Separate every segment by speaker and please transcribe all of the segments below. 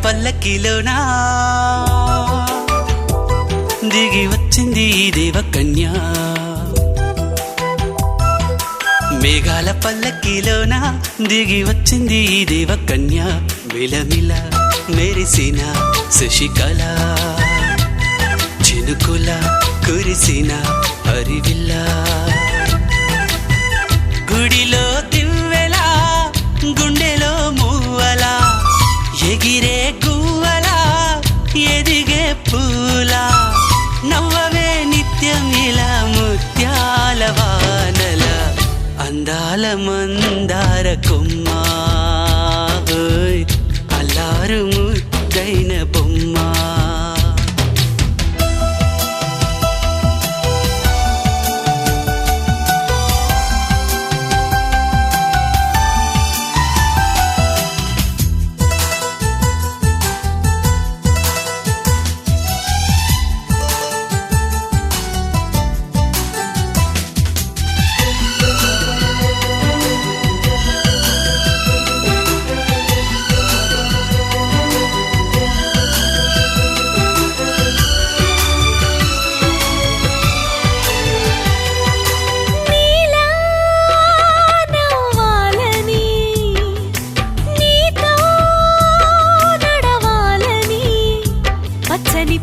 Speaker 1: పల్లకిలోనా దిగి వచ్చింది దేవకన్య మేఘాల పల్లకిలోన దిగి వచ్చింది దేవకన్య మిలమిల మెరిసిన శశికళ చినుకుల కురిసిన హరివిల్ల గుడిలో దివ్వెలా గుండెలో మూవలా ఎగిరే గువ్వలా ఎదిగే పూలా నవ్వవే నిత్యం ఇలా ముత్యాల వానల అందాల మందార కొమ్మ అల్లారు ముద్దైన బొమ్మ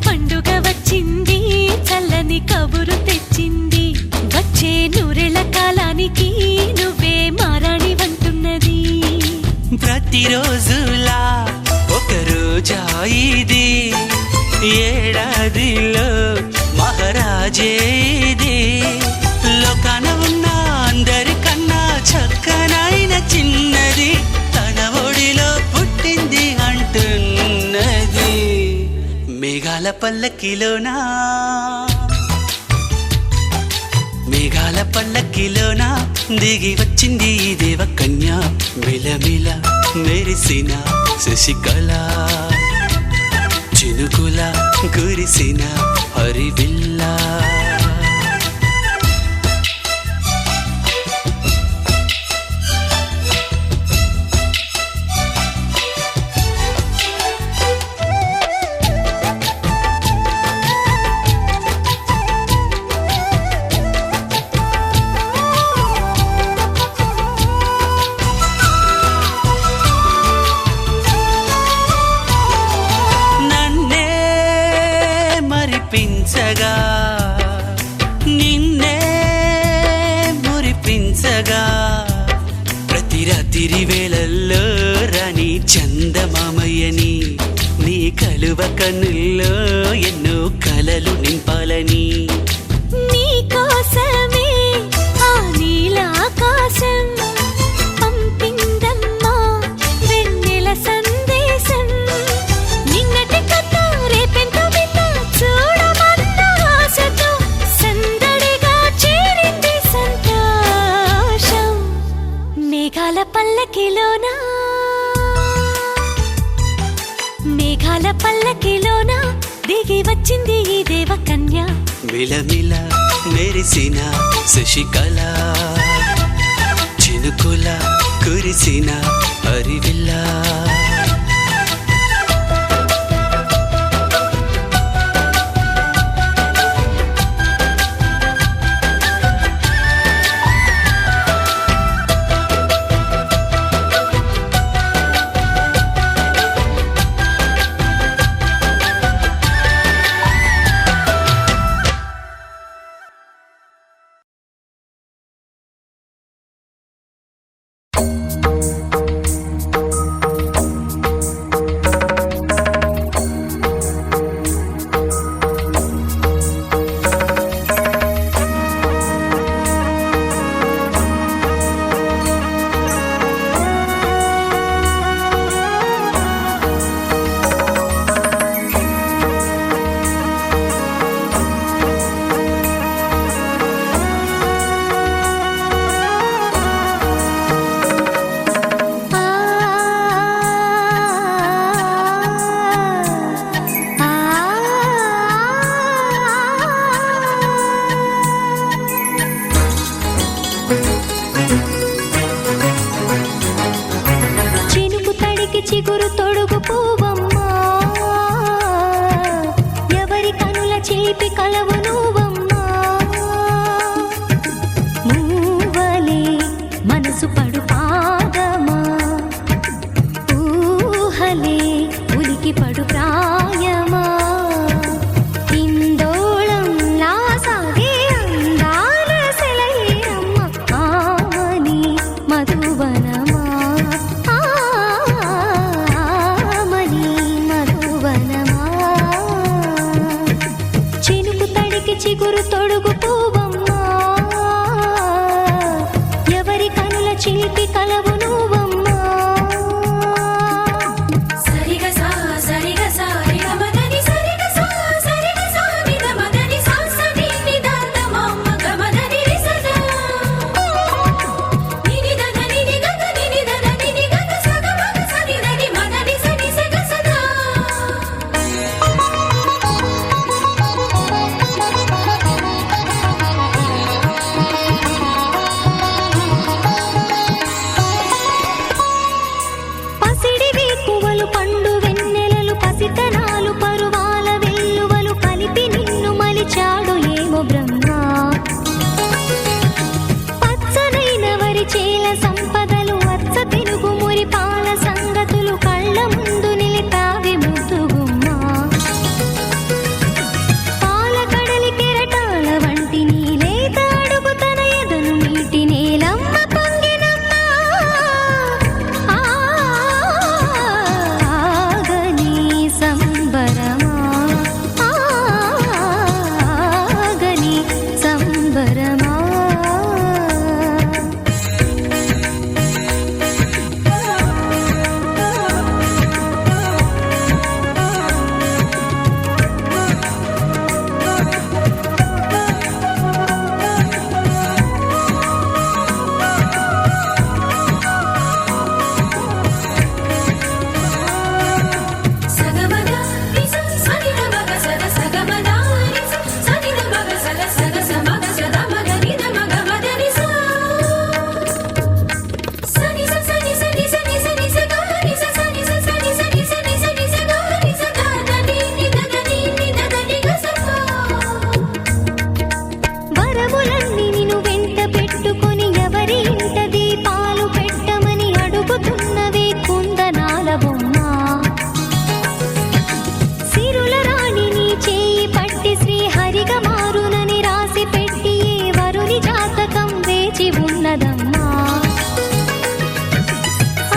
Speaker 2: పండుగ వచ్చింది చల్లని కబురు తెచ్చింది వచ్చే నూరెల కాలానికి నువ్వే మారాణి వంటున్నది
Speaker 1: ప్రతిరోజులా ఒక రోజా ఇది ఏడాదిలో మహారాజే ఇది లోకాన ఉన్న అందరికన్నా చక్కనైన చిన్నది తన ఒడిలో పుట్టింది అంటున్నది మేఘాల పల్లకిలోనా మేఘాల పల్లకిలోనా దిగి వచ్చింది దేవకన్య మిలమిల మెరిసిన శశికళ చినుకుల కురిసిన హరివిల్లా మరిపించగా నిన్నే మురిపించగా ప్రతి రాత్రి వేళల్లో రాణి చందమామయ్యని నీ కలువ కన్నుల్లో ఎన్నో కలలు నింపాలని
Speaker 2: నీ కోసమే ఆ నీలాకాశం పంపిందమ్మా వెన్నెల సందేశం నిన్నటి కథ రేపెంత చూడమన్న ఆశతో సందడిగా చేరింది సంతోషం మేఘాల పల్లకిలోనా మేఘాల పల్లకిలోనా దిగి వచ్చింది ఈ దేవకన్య
Speaker 1: మిలమిల మెరిసిన శశికళ చినుకుల కురిసిన హరివిల్లా
Speaker 2: చినుకు తడికి చిగురు తొడుగు పువ్వమ్మ చిగురు తొడుగు పువ్వమ్మా, ఎవరి కనుల చిలిపి కలవు నువ్వమ్మా. సరిగ సా సరిగ సా రిగ మదని సరిగ సా సరిగ సా నిద మదని సా సని నిదాత మమ్మ గమదని రిసదా నిని దద నిని గద నిని దద నిని గద సగ మగ సని దని మదని సని సగ సదా. పసిడి వేకువలు పండు వెన్నెలలు పసితనాలు పరువాల వెల్లువలు కలిపి నిన్ను మలిచాడు ఏమో బ్రహ్మ. పచ్చనైన వరి చేల సంపదలు అచ్చ తెలుగు మురి పాల సంగతులు కళ్ళ ముందు నిలిపావి ముద్దుగుమ్మ. పాల కడలి కెరటాల వంటి నీలేత అడుగు తన ఎదను నీటి నేలమ్మ పొంగినమ్మ. ఆగని సంబరమా, ఆగని సంబరమా. సగమగ నిస సనిద మగ సద సగమద నిస సనిద మగ సద సగ సమగ సద మగ నిద మగ మద నిస సని స సని సని సని సని స గ నిస సని స సని సని సని సని స గ నిస ద ద ని ని ద ద ని ని ద ద ని గ స ప. వరములన్నీ నిన్ను వెంట పెట్టుకొని ఎవరి ఇంట దీపాలు పెట్టమని అడుగుతున్నవే కుందనాల బొమ్మ. సిరుల రాణి నీ చేయి పట్టి శ్రీహరిగా మారునని రాసి పెట్టి ఏ వరుని జాతకం వేచి ఉన్నదమ్మా.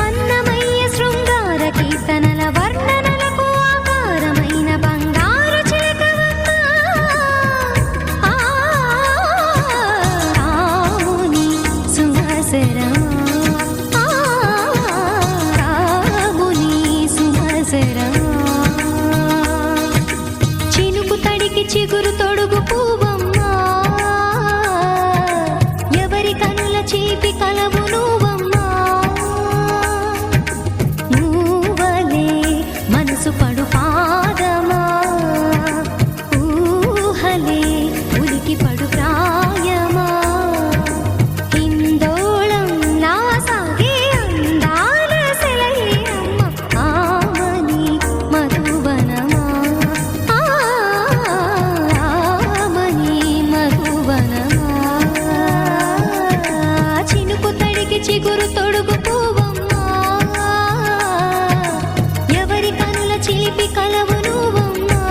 Speaker 2: అన్నమయ్య శృంగార కీర్తనల వర్ణనలకు ఆకారమైన బంగారు చిలకవమ్మా. రాముని సుమసరమా, రాముని సుమసరమా. చినుకు తడికి చిగురు తొడుగు పువ్వమ్మా, ఎవరి కనుల చీపి కలవు నువ్వమ్మా. నువ్వలే మనసు పడు పాదమా, ఊహలే ఉలికి పడు ప్రాయమా. హిందోళం లా సాగే అందాల సెలయే అమ్మ, ఆమని మధువనమా, ఆమని మధువనమా. చినుకు తడికి చిగురు తొడుగు పువ్వమ్మా, ఎవరి కనుల చిలిపి కలవు నువ్వమ్మా.